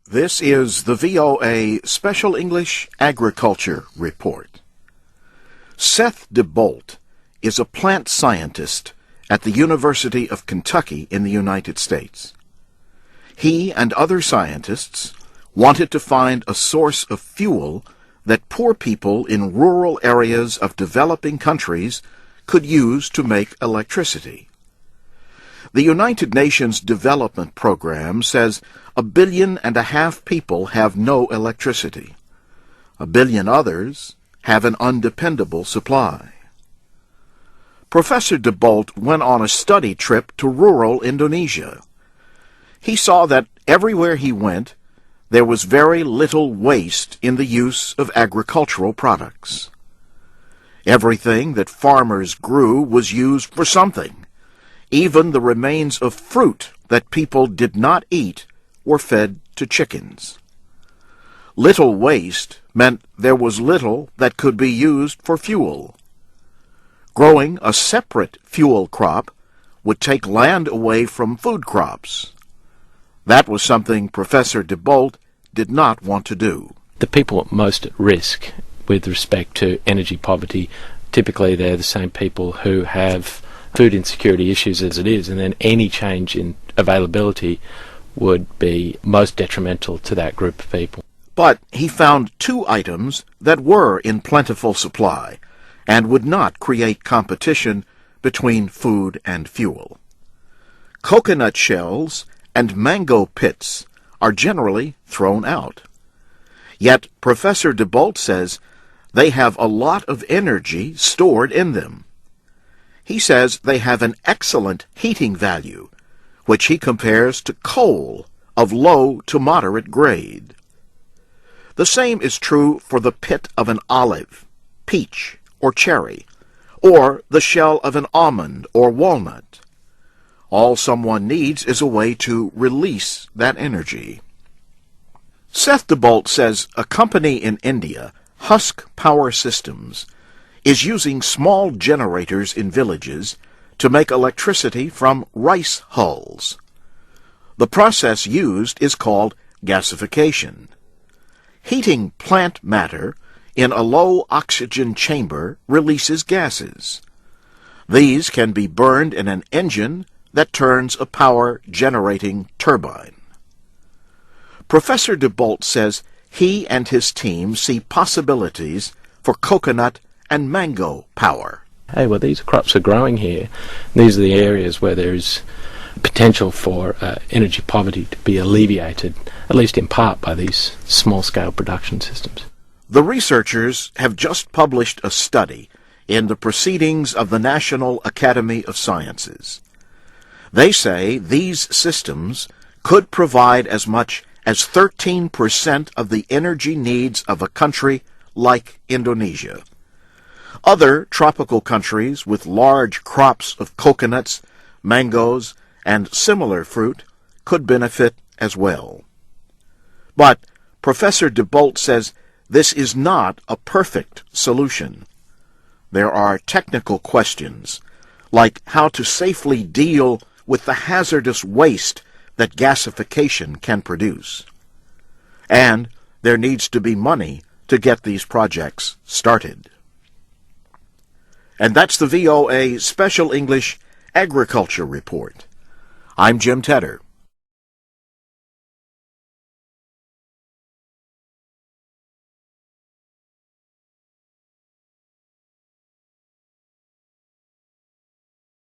This is the VOA Special English Agriculture Report. Seth DeBolt is a plant scientist at the University of Kentucky in the United States. He and other scientists wanted to find a source of fuel that poor people in rural areas of developing countries could use to make electricity. The United Nations Development Program says 1.5 billion people have no electricity. 1 billion others have an undependable supply. Professor DeBolt went on a study trip to rural Indonesia. He saw that everywhere he went, there was very little waste in the use of agricultural products. Everything that farmers grew was used for something. Even the remains of fruit that people did not eat were fed to chickens. Little waste meant there was little that could be used for fuel. Growing a separate fuel crop would take land away from food crops. That was something Professor DeBolt did not want to do. The people most at risk with respect to energy poverty, typically they're the same people who have food insecurity issues as it is, and then any change in availability would be most detrimental to that group of people. But he found 2 items that were in plentiful supply and would not create competition between food and fuel. Coconut shells and mango pits are generally thrown out. Yet Professor DeBolt says they have a lot of energy stored in them. He says they have an excellent heating value, which he compares to coal of low to moderate grade. The same is true for the pit of an olive, peach, or cherry, or the shell of an almond or walnut. All someone needs is a way to release that energy. Seth DeBolt says a company in India, Husk Power Systems, is using small generators in villages to make electricity from rice hulls. The process used is called gasification. Heating plant matter in a low-oxygen chamber releases gases. These can be burned in an engine that turns a power-generating turbine. Professor DeBolt says he and his team see possibilities for coconut and mango power. Hey, well, these crops are growing here. These are the areas where there is potential for energy poverty to be alleviated, at least in part, by these small-scale production systems. The researchers have just published a study in the Proceedings of the National Academy of Sciences. They say these systems could provide as much as 13% of the energy needs of a country like Indonesia. Other tropical countries with large crops of coconuts, mangoes, and similar fruit could benefit as well. But Professor DeBolt says this is not a perfect solution. There are technical questions, like how to safely deal with the hazardous waste that gasification can produce. And there needs to be money to get these projects started. And that's the VOA Special English Agriculture Report. I'm Jim Tedder.